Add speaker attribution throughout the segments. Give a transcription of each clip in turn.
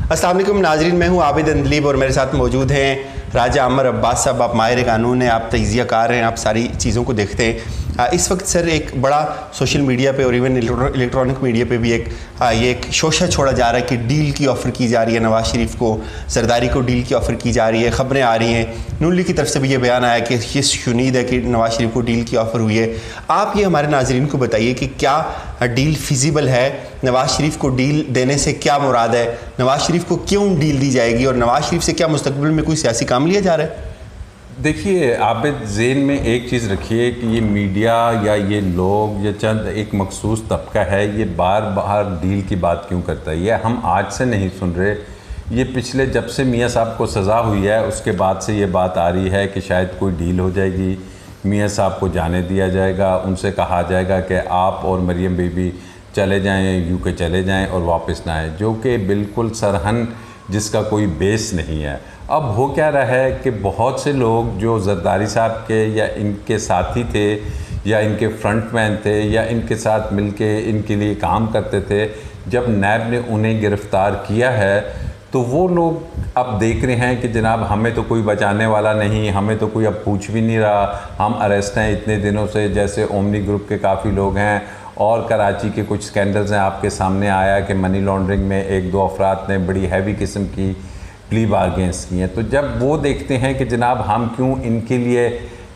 Speaker 1: अस्सलाम वालेकुम नाज़रीन, मैं हूँ आबिद अंदलीब और मेरे साथ मौजूद हैं राजा अमर अब्बास साहब। आप माहिर कानून हैं, आप तजिया कार हैं, आप सारी चीज़ों को देखते हैं। इस वक्त सर एक बड़ा सोशल मीडिया पे और इवन इलेक्ट्रॉनिक मीडिया पे भी ये एक शोशा छोड़ा जा रहा है कि डील की ऑफ़र की जा रही है नवाज़ शरीफ को, जरदारी को डील की ऑफ़र की जा रही है। ख़बरें आ रही हैं, नून लीग की तरफ से भी ये बयान आया कि ये शुनीद है कि नवाज़ शरीफ को डील की ऑफ़र हुई है। आप ये हमारे नाज़रीन को बताइए कि क्या डील फिजिबल है, नवाज़ शरीफ को डील देने से क्या मुराद है, नवाज़ शरीफ को क्यों डील दी जाएगी और नवाज़ शरीफ से क्या मुस्तकबिल में कोई सियासी काम लिया जा रहा है?
Speaker 2: देखिए आबिद, ज़हन में एक चीज़ रखिए कि ये मीडिया या ये लोग या चंद एक मखसूस तबका है, ये बार बार डील की बात क्यों करता है। ये हम आज से नहीं सुन रहे, ये पिछले जब से मियाँ साहब को सज़ा हुई है उसके बाद से ये बात आ रही है कि शायद कोई डील हो जाएगी, मियाँ साहब को जाने दिया जाएगा, उनसे कहा जाएगा कि आप और मरियम बीबी चले जाएं, यूके चले जाएं और वापस ना आएँ, जो कि बिल्कुल सरहन जिसका कोई बेस नहीं है। अब हो क्या रहा है कि बहुत से लोग जो जरदारी साहब के या इनके साथी थे या इनके फ्रंटमैन थे या इनके साथ मिलके इनके लिए काम करते थे, जब नैब ने उन्हें गिरफ़्तार किया है तो वो लोग अब देख रहे हैं कि जनाब हमें तो कोई बचाने वाला नहीं, हमें तो कोई अब पूछ भी नहीं रहा, हम अरेस्ट हैं इतने दिनों से। जैसे ओमनी ग्रुप के काफ़ी लोग हैं और कराची के कुछ स्कैंडल्स हैं, आपके सामने आया कि मनी लॉन्ड्रिंग में एक दो अफराद ने बड़ी हैवी किस्म की प्ली बारगेन्स की हैं। तो जब वो देखते हैं कि जनाब हम क्यों इनके लिए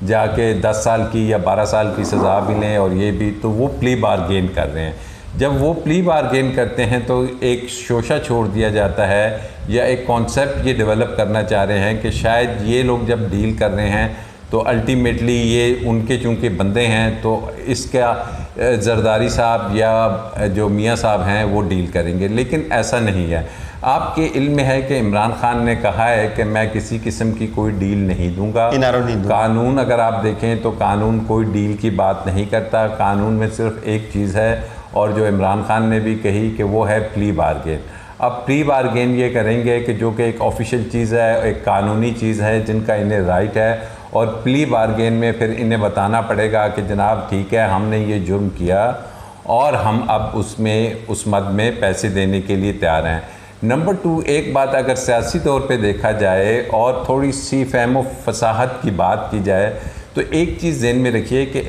Speaker 2: जाके 10 साल की या 12 साल की सज़ा भी लें और ये भी, तो वो प्ली बारगेन कर रहे हैं। जब वो प्ली बारगेन करते हैं तो एक शोशा छोड़ दिया जाता है या एक कॉन्सेप्ट ये डेवलप करना चाह रहे हैं कि शायद ये लोग जब डील कर रहे हैं तो अल्टीमेटली ये उनके चूँकि बंदे हैं तो इसका जरदारी साहब या जो मियाँ साहब हैं वो डील करेंगे, लेकिन ऐसा नहीं है। आपके इल्म में है कि इमरान खान ने कहा है कि मैं किसी किस्म की कोई डील नहीं दूंगा। कानून अगर आप देखें तो कानून कोई डील की बात नहीं करता, कानून में सिर्फ एक चीज़ है और जो इमरान खान ने भी कही कि वो है प्ली बारगेन। अब प्ली बारगेन ये करेंगे कि जो कि एक ऑफिशियल चीज़ है, एक कानूनी चीज़ है जिनका इन्हें राइट है, और प्ली बारगेन में फिर इन्हें बताना पड़ेगा कि जनाब ठीक है हमने ये जुर्म किया और हम अब उसमें उस मद में पैसे देने के लिए तैयार हैं। नंबर 2, एक बात अगर सियासी तौर पे देखा जाए और थोड़ी सी फ़हम फसाहत की बात की जाए तो एक चीज़ ज़हन में रखिए कि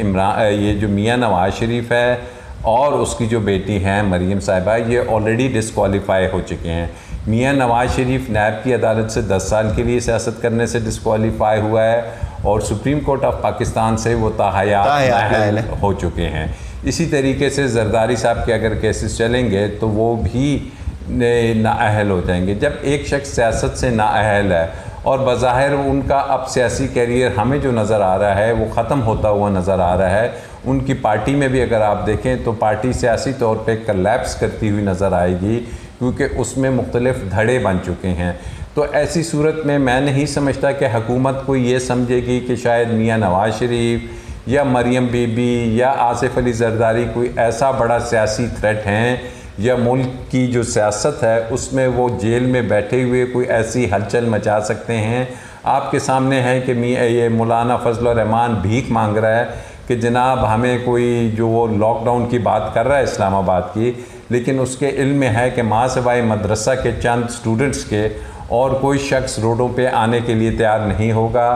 Speaker 2: ये जो मियाँ नवाज़ शरीफ है और उसकी जो बेटी हैं मरियम साहिबा, ये ऑलरेडी डिस्क्वालीफाई हो चुके हैं। मियाँ नवाज़ शरीफ नैब की अदालत से 10 साल के लिए सियासत करने से डिस्क्वालीफाई हुआ है और सुप्रीम कोर्ट ऑफ पाकिस्तान से वो ताहयात हो चुके हैं। इसी तरीके से जरदारी साहब के अगर केसेस चलेंगे तो वो भी नाअहल हो जाएंगे। जब एक शख्स सियासत से नाअहल है और बज़ाहिर उनका अब सियासी कैरियर हमें जो नज़र आ रहा है वो ख़त्म होता हुआ नज़र आ रहा है, उनकी पार्टी में भी अगर आप देखें तो पार्टी सियासी तौर पे कलैप्स करती हुई नज़र आएगी क्योंकि उसमें मुख्तलिफ धड़े बन चुके हैं। तो ऐसी सूरत में मैं नहीं समझता कि हुकूमत को ये समझेगी कि शायद मियाँ नवाज़ शरीफ या मरियम बीबी या आसिफ अली जरदारी कोई ऐसा बड़ा सियासी थ्रेट हैं या मुल्क की जो सियासत है उसमें वो जेल में बैठे हुए कोई ऐसी हलचल मचा सकते हैं। आपके सामने है कि ये मौलाना फजल रहमान भीख मांग रहा है कि जनाब हमें कोई जो वो लॉकडाउन की बात कर रहा है इस्लामाबाद की, लेकिन उसके इल्म में है कि माँ सिवाय मदरसा के चंद स्टूडेंट्स के और कोई शख्स रोडों पे आने के लिए तैयार नहीं होगा,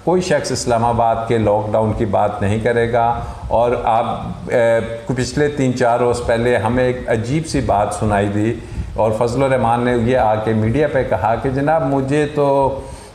Speaker 2: कोई शख्स इस्लामाबाद के लॉकडाउन की बात नहीं करेगा। और आप पिछले 3-4 रोज़ पहले हमें एक अजीब सी बात सुनाई दी और फजल रहमान ने ये आके मीडिया पे कहा कि जनाब मुझे तो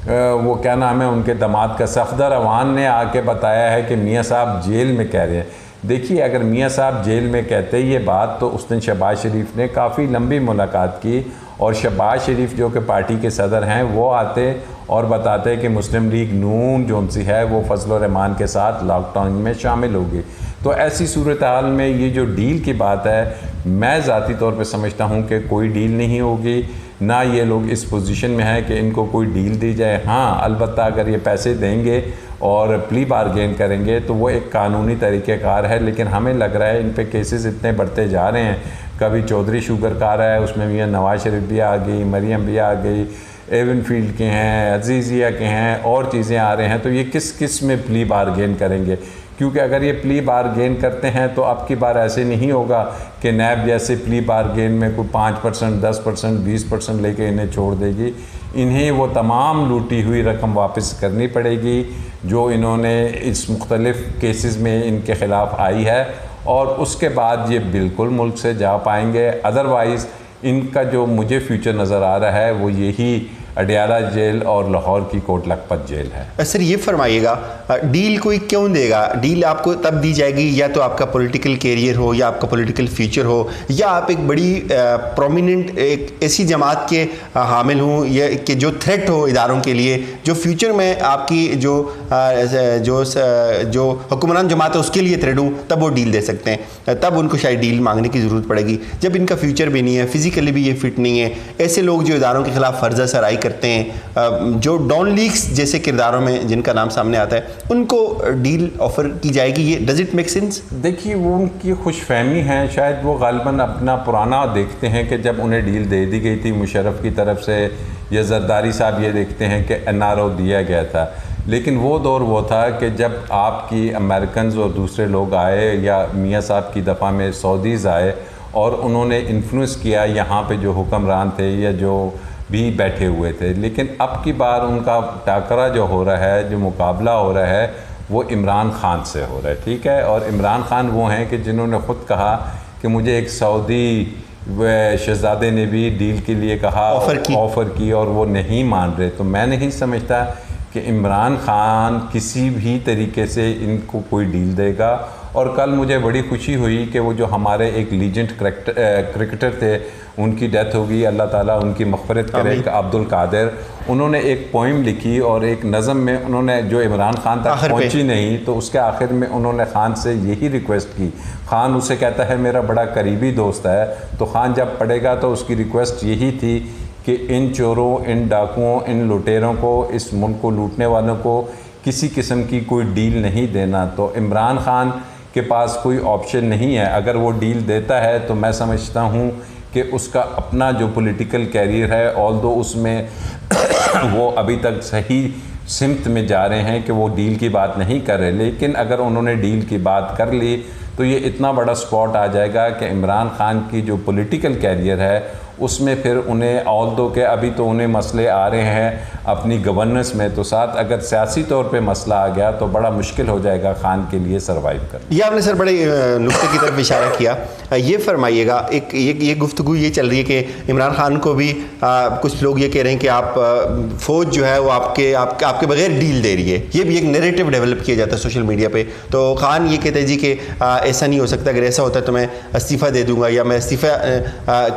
Speaker 2: वो क्या नाम है उनके दामाद का सफदर अवान ने आके बताया है कि मियाँ साहब जेल में कह रहे हैं। देखिए अगर मियाँ साहब जेल में कहते ये बात तो उस दिन शहबाज शरीफ ने काफ़ी लंबी मुलाकात की और शहबाज शरीफ जो कि पार्टी के सदर हैं वो आते और बताते कि मुस्लिम लीग नून जो उनसी है वो फजल रहमान के साथ लॉकडाउन में शामिल होगी। तो ऐसी सूरत हाल में ये जो डील की बात है मैं ज़ाती तौर पे समझता हूँ कि कोई डील नहीं होगी, ना ये लोग इस पोजीशन में है कि इनको कोई डील दी जाए। हाँ अलबत्ता अगर ये पैसे देंगे और प्ली बारगेन करेंगे तो वो एक कानूनी तरीक़ेकार है, लेकिन हमें लग रहा है इन पे केसेस इतने बढ़ते जा रहे हैं। कभी चौधरी शुगर कार है उसमें मियाँ नवाज शरीफ भी आ गई, मरियम भी आ गई, एवन फील्ड के हैं, अजीज़िया के हैं और चीज़ें आ रहे हैं। तो ये किस किस में प्ली बारगेन करेंगे? क्योंकि अगर ये प्ली बारगेन करते हैं तो अब की बार ऐसे नहीं होगा कि नैब जैसे प्ली बारगेन में कोई 5%, 10%, 20% लेके इन्हें छोड़ देगी। इन्हें वो तमाम लूटी हुई रकम वापस करनी पड़ेगी जो इन्होंने इस मुख्तलिफ़ केसेस में इनके ख़िलाफ़ आई है, और उसके बाद ये बिल्कुल मुल्क से जा पाएंगे। अदरवाइज़ इनका जो मुझे फ्यूचर नज़र आ रहा है वो यही अडियाला जेल और लाहौर की कोट लखपत जेल है।
Speaker 1: सर ये फरमाइएगा, डील कोई क्यों देगा? डील आपको तब दी जाएगी या तो आपका पॉलिटिकल कैरियर हो या आपका पॉलिटिकल फ्यूचर हो, या आप एक बड़ी प्रोमिनेंट एक ऐसी जमात के हामिल हों या कि जो थ्रेट हो इदारों के लिए, जो फ्यूचर में आपकी जो हुक्मरान जमात है उसके लिए थ्रेट हो, तब वो डील दे सकते हैं। तब उनको शायद डील मांगने की ज़रूरत पड़ेगी। जब इनका फ्यूचर भी नहीं है, फिज़िकली भी ये फिट नहीं है, ऐसे लोग जो इदारों के ख़िलाफ़ फर्जा सराई करते हैं, जो डॉन लीक्स जैसे किरदारों में जिनका नाम सामने आता है, उनको डील ऑफर की जाएगी। ये डज इट मेक सेंस?
Speaker 2: देखिए, वो उनकी खुशफहमी है, शायद वो गालिबन अपना पुराना देखते हैं कि जब उन्हें डील दे दी गई थी मुशर्रफ की तरफ से, या जरदारी साहब ये देखते हैं कि NRO दिया गया था। लेकिन वो दौर वो था कि जब आपकी अमेरिकन और दूसरे लोग आए, या मियाँ साहब की दफ़ा में सऊदीज़ आए और उन्होंने इन्फ्लुएंस किया यहाँ पे जो हुक्मरान थे या जो भी बैठे हुए थे। लेकिन अब की बार उनका टाकरा जो हो रहा है, जो मुकाबला हो रहा है, वो इमरान ख़ान से हो रहा है, ठीक है। और इमरान ख़ान वो हैं कि जिन्होंने ख़ुद कहा कि मुझे एक सऊदी शहज़ादे ने भी डील के लिए कहा, ऑफ़र की और वो नहीं मान रहे। तो मैं नहीं समझता कि इमरान ख़ान किसी भी तरीके से इनको कोई डील देगा। और कल मुझे बड़ी खुशी हुई कि वो जो हमारे एक लीजेंड क्रिकेटर थे, उनकी डेथ होगी, अल्लाह ताला उनकी मग़फ़िरत करे, अब्दुल कादिर, उन्होंने एक पोइम लिखी और एक नज़म में उन्होंने, जो इमरान ख़ान तक पहुंची नहीं, तो उसके आखिर में उन्होंने ख़ान से यही रिक्वेस्ट की। ख़ान उसे कहता है मेरा बड़ा करीबी दोस्त है, तो ख़ान जब पढ़ेगा तो उसकी रिक्वेस्ट यही थी कि इन चोरों, इन डाकुओं, इन लुटेरों को, इस मुल्क को लूटने वालों को किसी किस्म की कोई डील नहीं देना। तो इमरान ख़ान के पास कोई ऑप्शन नहीं है। अगर वो डील देता है तो मैं समझता हूँ कि उसका अपना जो पॉलिटिकल कैरियर है, ऑल्दो उसमें वो अभी तक सही सिमत में जा रहे हैं कि वो डील की बात नहीं कर रहे, लेकिन अगर उन्होंने डील की बात कर ली तो ये इतना बड़ा स्पॉट आ जाएगा कि इमरान ख़ान की जो पॉलिटिकल कैरियर है उसमें फिर उन्हें, ऑल्दो के अभी तो उन्हें मसले आ रहे हैं अपनी गवर्नेंस में, तो साथ अगर सियासी तौर पे मसला आ गया तो बड़ा मुश्किल हो जाएगा खान के लिए सर्वाइव करना।
Speaker 1: ये आपने सर बड़े नुक्ते की तरफ इशारा किया। ये फरमाइएगा, एक ये गुफ्तगू ये चल रही है कि इमरान खान को भी कुछ लोग ये कह रहे हैं कि आप फ़ौज जो है वो आपके बगैर डील दे रही है। ये भी एक नैरेटिव डेवलप किया जाता है सोशल मीडिया पे। तो खान ये कहते हैं जी कि ऐसा नहीं हो सकता, अगर ऐसा होता है तो मैं इस्तीफ़ा दे दूँगा, या मैं इस्तीफ़ा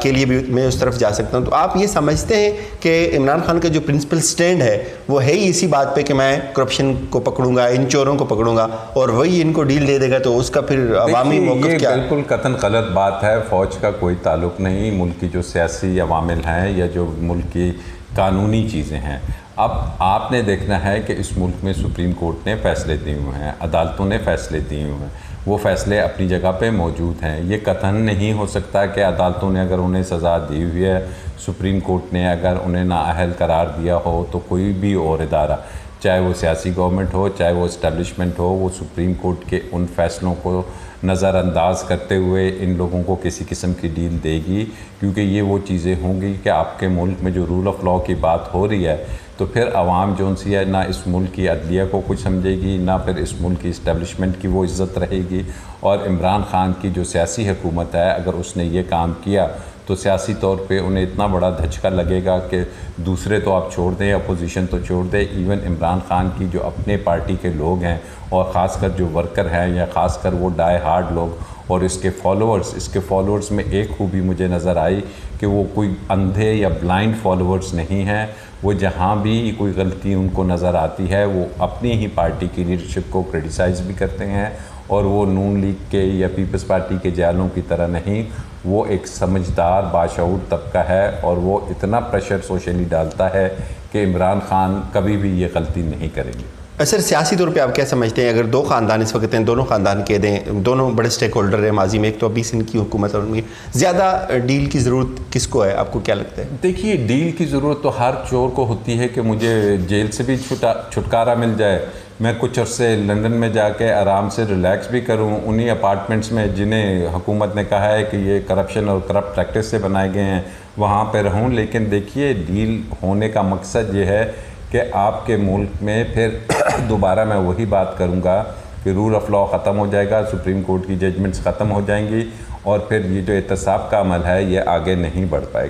Speaker 1: के लिए भी मैं उस तरफ जा सकता हूँ। तो आप ये समझते हैं कि इमरान खान का जो प्रिंसिपल स्टैंड है वो है ही इसी बात पे कि मैं करप्शन को पकड़ूंगा, इन चोरों को पकड़ूंगा, और वही इनको डील दे देगा, तो उसका फिर अवामी मौक़िफ़ क्या?
Speaker 2: बिल्कुल कतन गलत बात है। फ़ौज का कोई ताल्लुक़ नहीं, मुल्क की जो सियासी अवामिल हैं या जो मुल्क की कानूनी चीज़ें हैं। अब आपने देखना है कि इस मुल्क में सुप्रीम कोर्ट ने फ़ैसले दिए हुए हैं, अदालतों ने फ़ैसले दिए हुए हैं, वो फ़ैसले अपनी जगह पे मौजूद हैं। ये कतन नहीं हो सकता कि अदालतों ने अगर उन्हें सज़ा दी हुई है, सुप्रीम कोर्ट ने अगर उन्हें नाअहल करार दिया हो, तो कोई भी और इदारा, चाहे वो सियासी गवर्नमेंट हो, चाहे वो इस्टेब्लिशमेंट हो, वो सुप्रीम कोर्ट के उन फ़ैसलों को नज़रअंदाज करते हुए इन लोगों को किसी किस्म की डील देगी। क्योंकि ये वो चीज़ें होंगी कि आपके मुल्क में जो रूल ऑफ़ लॉ की बात हो रही है, तो फिर आवाम जो सी है ना इस मुल्क की अदलिया को कुछ समझेगी, ना फिर इस मुल्क की इस्टेब्लिशमेंट की वो इज़्ज़त रहेगी। और इमरान खान की जो सियासी हुकूमत है, अगर उसने ये काम किया तो सियासी तौर पे उन्हें इतना बड़ा धचका लगेगा कि दूसरे तो आप छोड़ दें, अपोजिशन तो छोड़ दें, इवन इमरान खान की जो अपने पार्टी के लोग हैं और ख़ासकर जो वर्कर हैं या ख़ासकर वो डाई हार्ड लोग और इसके फॉलोअर्स में एक खूबी मुझे नज़र आई कि वो कोई अंधे या ब्लाइंड फॉलोअर्स नहीं हैं। वो जहाँ भी कोई गलती उनको नज़र आती है वो अपनी ही पार्टी की लीडरशिप को क्रिटिसाइज़ भी करते हैं, और वो नून लीग के या पीपल्स पार्टी के जालों की तरह नहीं, वो एक समझदार बाशऊर तबका है और वो इतना प्रेशर सोशली डालता है कि इमरान खान कभी भी ये गलती नहीं करेंगे।
Speaker 1: सर सियासी तौर पे आप क्या समझते हैं, अगर दो ख़ानदान इस वक्त हैं, दोनों ख़ानदान कह दें, दोनों बड़े स्टेक होल्डर हैं माजी में, एक तो अभी सिंध की हुकूमत और उनकी ज़्यादा डील की ज़रूरत किसको है, आपको क्या लगता है?
Speaker 2: देखिए, डील की ज़रूरत तो हर चोर को होती है कि मुझे जेल से भी छुटकारा मिल जाए, मैं कुछ अरसे लंदन में जाके आराम से रिलैक्स भी करूं उन्हीं अपार्टमेंट्स में जिन्हें हुकूमत ने कहा है कि ये करप्शन और करप्ट प्रैक्टिस से बनाए गए हैं, वहाँ पे रहूं। लेकिन देखिए, डील होने का मकसद ये है कि आपके मुल्क में फिर दोबारा मैं वही बात करूँगा कि रूल ऑफ लॉ ख़त्म हो जाएगा, सुप्रीम कोर्ट की जजमेंट्स ख़त्म हो जाएंगी और फिर ये जो एहतसाब का अमल है ये आगे नहीं बढ़ पाएगा।